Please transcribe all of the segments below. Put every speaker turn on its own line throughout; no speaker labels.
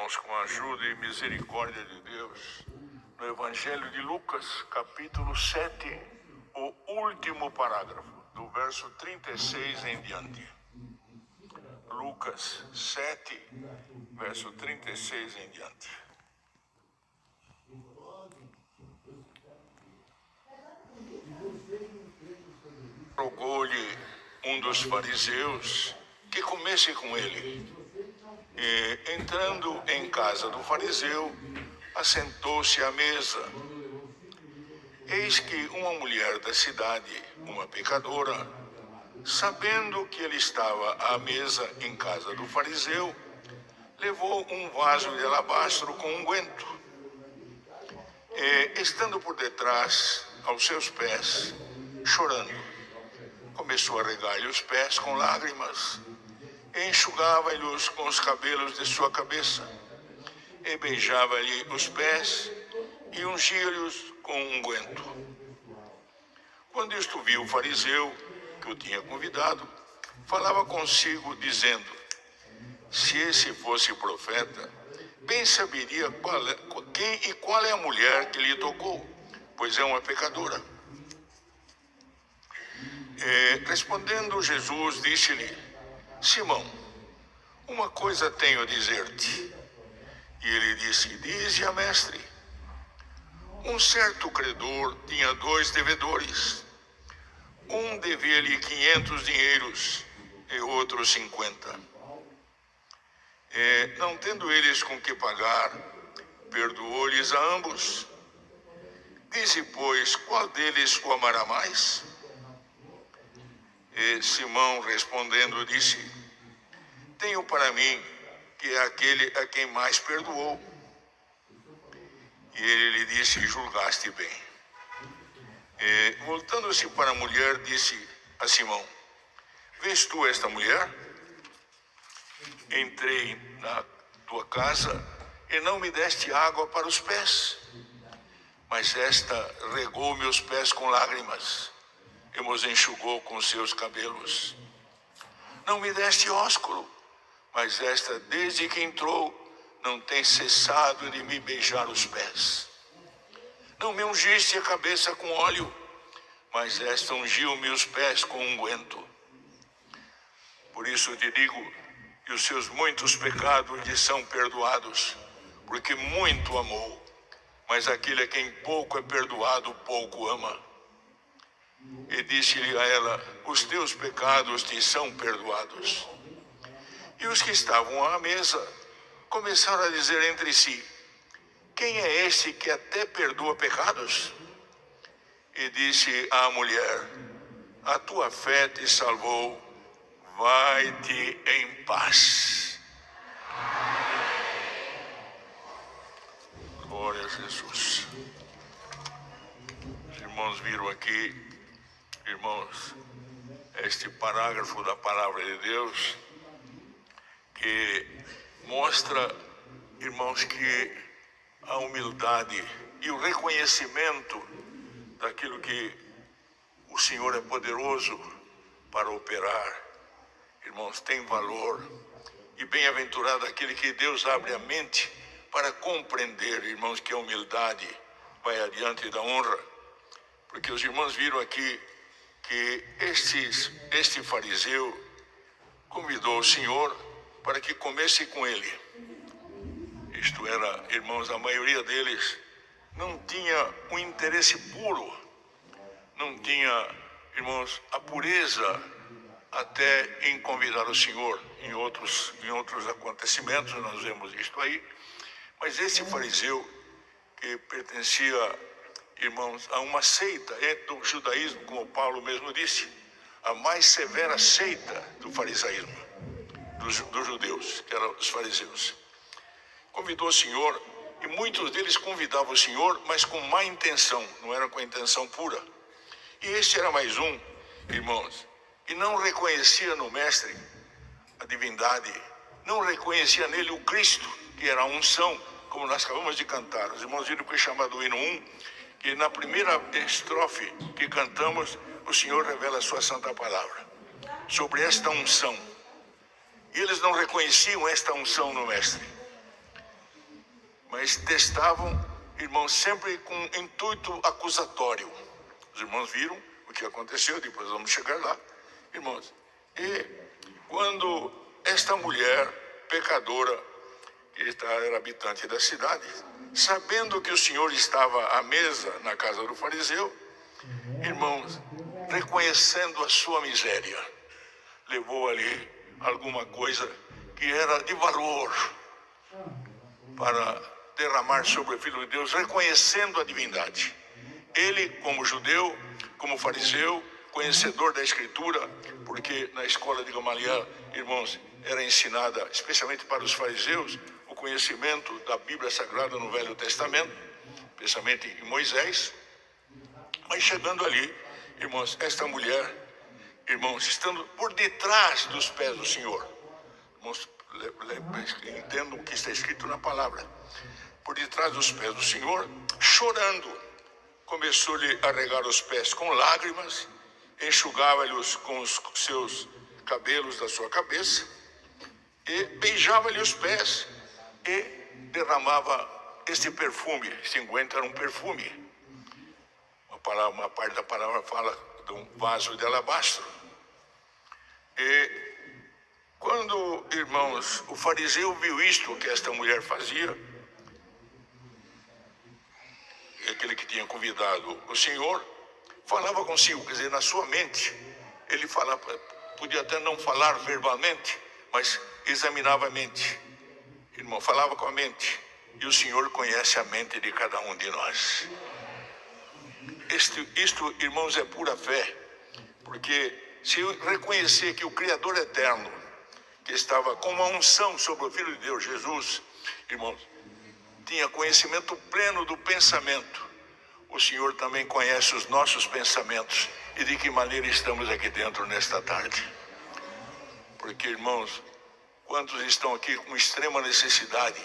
Com a ajuda e misericórdia de Deus, no Evangelho de Lucas, capítulo 7, o último parágrafo, do verso 36 em diante. Lucas 7, verso 36 em diante. Rogou-lhe um dos fariseus que comesse com ele. E, entrando em casa do fariseu, assentou-se à mesa. Eis que uma mulher da cidade, uma pecadora, sabendo que ele estava à mesa em casa do fariseu, levou um vaso de alabastro com unguento. E, estando por detrás, aos seus pés, chorando, começou a regar-lhe os pés com lágrimas, e enxugava-lhes com os cabelos de sua cabeça, e beijava-lhe os pés, e ungia-lhes com unguento. Quando isto viu o fariseu, que o tinha convidado, falava consigo, dizendo: se esse fosse profeta, bem saberia quem e qual é a mulher que lhe tocou, pois é uma pecadora. Respondendo Jesus, disse-lhe: Simão, uma coisa tenho a dizer-te. E ele disse: dize-a, mestre. Um certo credor tinha 2 devedores. Um devia-lhe 500 dinheiros e outro 50. Não tendo eles com que pagar, perdoou-lhes a ambos. Dize, pois, qual deles o amará mais? E Simão, respondendo, disse: tenho para mim que é aquele a quem mais perdoou. E ele lhe disse: julgaste bem. Voltando-se para a mulher, disse a Simão: vês tu esta mulher? Entrei na tua casa e não me deste água para os pés, mas esta regou meus pés com lágrimas e os enxugou com seus cabelos. Não me deste ósculo, mas esta, desde que entrou, não tem cessado de me beijar os pés. Não me ungiste a cabeça com óleo, mas esta ungiu-me os pés com unguento. Por isso te digo que os seus muitos pecados lhe são perdoados, porque muito amou. Mas aquele a quem pouco é perdoado, pouco ama. E disse-lhe a ela: os teus pecados te são perdoados. E os que estavam à mesa começaram a dizer entre si: quem é este que até perdoa pecados? E disse à mulher: a tua fé te salvou, vai-te em paz. Glória a Jesus. Os irmãos viram aqui, irmãos, este parágrafo da palavra de Deus, que mostra, irmãos, que a humildade e o reconhecimento daquilo que o Senhor é poderoso para operar, irmãos, tem valor. E bem-aventurado aquele que Deus abre a mente para compreender, irmãos, que a humildade vai adiante da honra. Porque os irmãos viram aqui que este fariseu convidou o Senhor para que comesse com ele. Isto era, irmãos, a maioria deles não tinha um interesse puro, não tinha, irmãos, a pureza até em convidar o Senhor. Em outros acontecimentos nós vemos isto aí. Mas esse fariseu, que pertencia, irmãos, a uma seita do judaísmo, como Paulo mesmo disse, a mais severa seita do farisaísmo, dos judeus, que eram os fariseus, convidou o Senhor, e muitos deles convidavam o Senhor, mas com má intenção, não era com a intenção pura. E este era mais um, irmãos, que não reconhecia no mestre a divindade, não reconhecia nele o Cristo, que era a unção, como nós acabamos de cantar. Os irmãos viram que é chamado o hino 1, que na primeira estrofe que cantamos, o Senhor revela a sua santa palavra sobre esta unção. E eles não reconheciam esta unção no mestre. mas testavam, irmãos, sempre com intuito acusatório. Os irmãos viram o que aconteceu, depois vamos chegar lá, irmãos. E quando esta mulher pecadora, que era habitante da cidade, sabendo que o Senhor estava à mesa na casa do fariseu, irmãos, reconhecendo a sua miséria, levou ali alguma coisa que era de valor para derramar sobre o Filho de Deus, reconhecendo a divindade. Ele, como judeu, como fariseu, conhecedor da Escritura, porque na escola de Gamaliel, irmãos, era ensinada, especialmente para os fariseus, o conhecimento da Bíblia Sagrada no Velho Testamento, especialmente em Moisés. Mas chegando ali, irmãos, esta mulher, irmãos, estando por detrás dos pés do Senhor, irmãos, entendam o que está escrito na palavra, por detrás dos pés do Senhor, chorando, começou-lhe a regar os pés com lágrimas, enxugava-lhes com os seus cabelos da sua cabeça, e beijava-lhe os pés, e derramava este perfume. Este unguento era um perfume. Uma parte da palavra fala de um vaso de alabastro. E quando, irmãos, o fariseu viu isto que esta mulher fazia, aquele que tinha convidado o Senhor, falava consigo, quer dizer, na sua mente, ele falava, podia até não falar verbalmente, mas examinava a mente, irmão, falava com a mente, e o Senhor conhece a mente de cada um de nós. Isto, irmãos, é pura fé, porque se eu reconhecer que o Criador eterno, que estava com uma unção sobre o Filho de Deus, Jesus, irmãos, tinha conhecimento pleno do pensamento, o Senhor também conhece os nossos pensamentos e de que maneira estamos aqui dentro nesta tarde. Porque, irmãos, quantos estão aqui com extrema necessidade,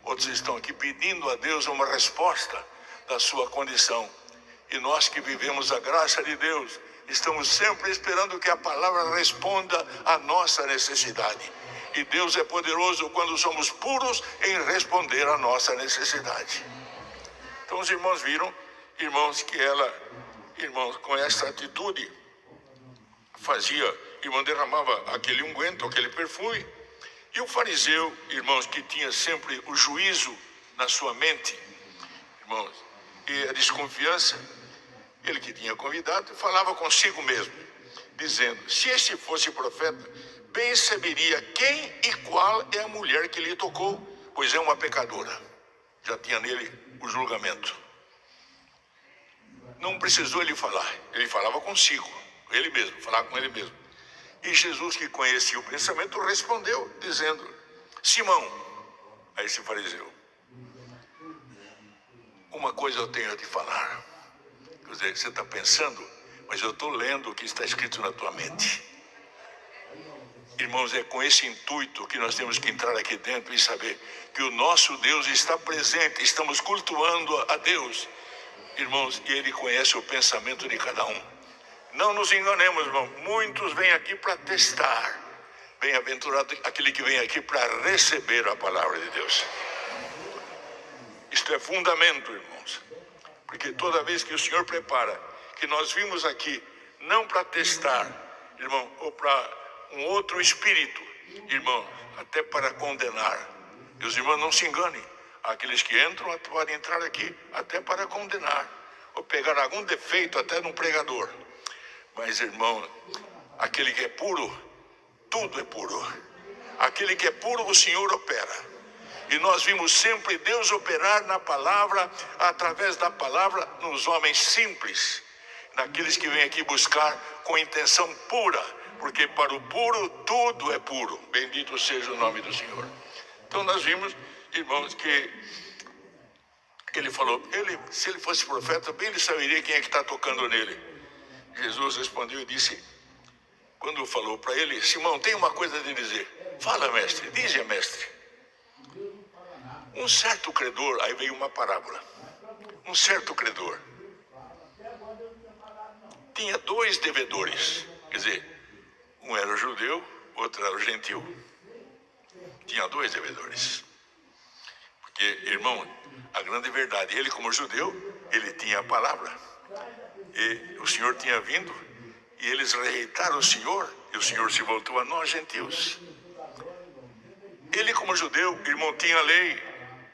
outros estão aqui pedindo a Deus uma resposta da sua condição. E nós que vivemos a graça de Deus, estamos sempre esperando que a palavra responda à nossa necessidade. E Deus é poderoso quando somos puros em responder à nossa necessidade. Então os irmãos viram, irmãos, que ela, irmãos, com essa atitude, fazia, irmão, derramava aquele unguento, aquele perfume. E o fariseu, irmãos, que tinha sempre o juízo na sua mente, irmãos, e a desconfiança, ele que tinha convidado, falava consigo mesmo, dizendo, se este fosse profeta, bem saberia quem e qual é a mulher que lhe tocou, pois é uma pecadora. Já tinha nele o julgamento. Não precisou ele falar, ele falava consigo, ele mesmo, falava com ele mesmo. E Jesus, que conhecia o pensamento, respondeu, dizendo, Simão, a esse fariseu, uma coisa eu tenho a te falar. Quer dizer, você está pensando, mas eu estou lendo o que está escrito na tua mente. Irmãos, é com esse intuito que nós temos que entrar aqui dentro e saber que o nosso Deus está presente, estamos cultuando a Deus, irmãos, e Ele conhece o pensamento de cada um. Não nos enganemos, irmão, muitos vêm aqui para testar, bem-aventurado aquele que vem aqui para receber a palavra de Deus. Isto é fundamento, irmãos, porque toda vez que o Senhor prepara, que nós vimos aqui, não para testar, irmão, ou para um outro espírito, irmão, até para condenar. E os irmãos não se enganem, aqueles que entram podem entrar aqui até para condenar, ou pegar algum defeito até num pregador. Mas, irmão, aquele que é puro, tudo é puro. Aquele que é puro, o Senhor opera. E nós vimos sempre Deus operar na palavra, através da palavra, nos homens simples, naqueles que vêm aqui buscar com intenção pura, porque para o puro tudo é puro. Bendito seja o nome do Senhor. Então nós vimos, irmãos, que ele falou, se ele fosse profeta, bem ele saberia quem é que está tocando nele. Jesus respondeu e disse, quando falou para ele, Simão, tem uma coisa a te dizer. Fala, mestre, dize, mestre. Um certo credor, aí veio uma parábola. Um certo credor tinha 2 devedores, quer dizer, um era o judeu, outro era o gentil. Tinha 2 devedores. Porque, irmão, a grande verdade, ele como judeu, ele tinha a palavra. E o Senhor tinha vindo, e eles rejeitaram o Senhor, e o Senhor se voltou a nós, gentios. Ele como judeu, irmão, tinha a lei,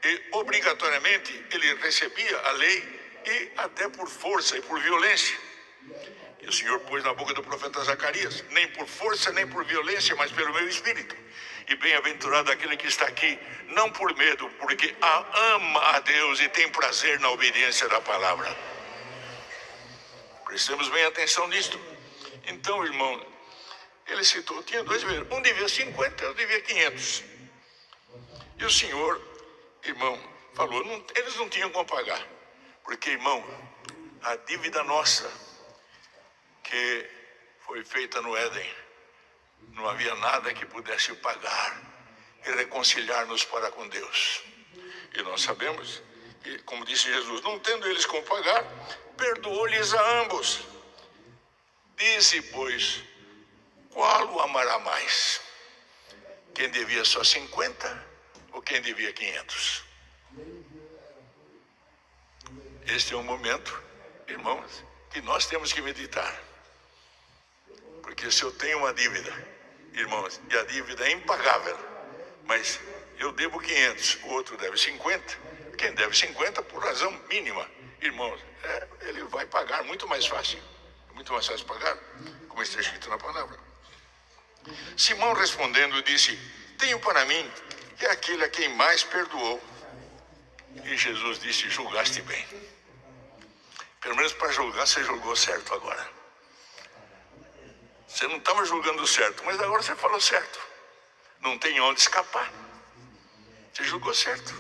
e obrigatoriamente ele recebia a lei, e até por força e por violência. E o Senhor pôs na boca do profeta Zacarias, nem por força nem por violência, mas pelo meu espírito. E bem-aventurado aquele que está aqui, não por medo, porque ama a Deus e tem prazer na obediência da palavra. Prestemos bem atenção nisto. Então, irmão, ele citou, tinha dois deveres, um devia 50, outro devia 500. E o Senhor, irmão, falou, eles não tinham como pagar. Porque, irmão, a dívida nossa, que foi feita no Éden, não havia nada que pudesse pagar e reconciliar-nos para com Deus. E nós sabemos, que, como disse Jesus, não tendo eles como pagar, perdoou-lhes a ambos. Disse, pois, qual o amará mais? Quem devia só 50 ou quem devia 500? Este é um momento, irmãos, que nós temos que meditar. Porque se eu tenho uma dívida, irmãos, e a dívida é impagável, mas eu devo 500, o outro deve 50, quem deve 50 por razão mínima, irmãos, ele vai pagar muito mais fácil pagar, como está escrito na palavra. Simão respondendo disse, tenho para mim que é aquele a quem mais perdoou. E Jesus disse, julgaste bem. Pelo menos para julgar, você julgou certo agora. Você não estava julgando certo, mas agora você falou certo. Não tem onde escapar. Você julgou certo.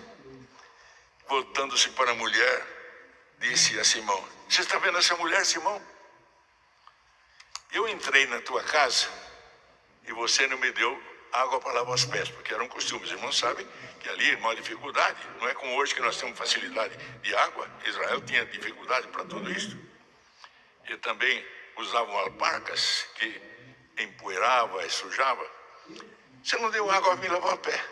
Voltando-se para a mulher, disse a Simão, você está vendo essa mulher, Simão? Eu entrei na tua casa e você não me deu água para lavar os pés, porque era um costume. Os irmãos sabem que ali, irmão, dificuldade. Não é como hoje que nós temos facilidade de água. Israel tinha dificuldade para tudo isso. E também usavam alparcas que empoeirava e sujava. Você não deu água para me lavar o pé,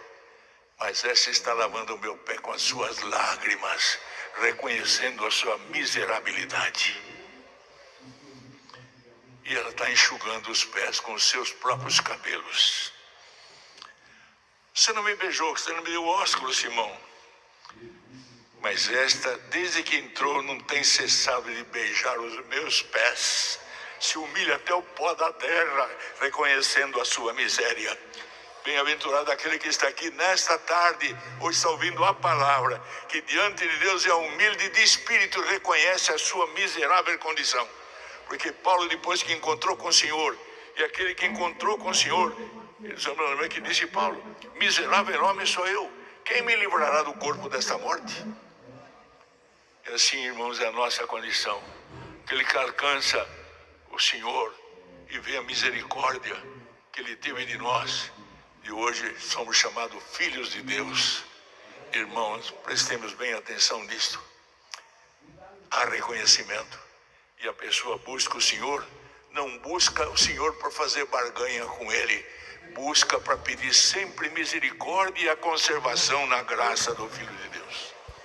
mas essa está lavando o meu pé com as suas lágrimas, reconhecendo a sua miserabilidade. E ela está enxugando os pés com os seus próprios cabelos. Você não me beijou, você não me deu ósculo, Simão. Mas esta, desde que entrou, não tem cessado de beijar os meus pés. Se humilha até o pó da terra, reconhecendo a sua miséria. Bem-aventurado aquele que está aqui nesta tarde, ou está ouvindo a palavra, que diante de Deus é humilde de espírito, reconhece a sua miserável condição. Porque Paulo, depois que encontrou com o Senhor, e aquele que encontrou com o Senhor, que disse Paulo, miserável homem sou eu, quem me livrará do corpo desta morte? E assim, irmãos, é a nossa condição. Aquele que alcança o Senhor e vê a misericórdia que Ele teve de nós, e hoje somos chamados filhos de Deus. Irmãos, prestemos bem atenção nisto. Há reconhecimento. E a pessoa busca o Senhor, não busca o Senhor para fazer barganha com Ele, busca para pedir sempre misericórdia e a conservação na graça do Filho de Deus.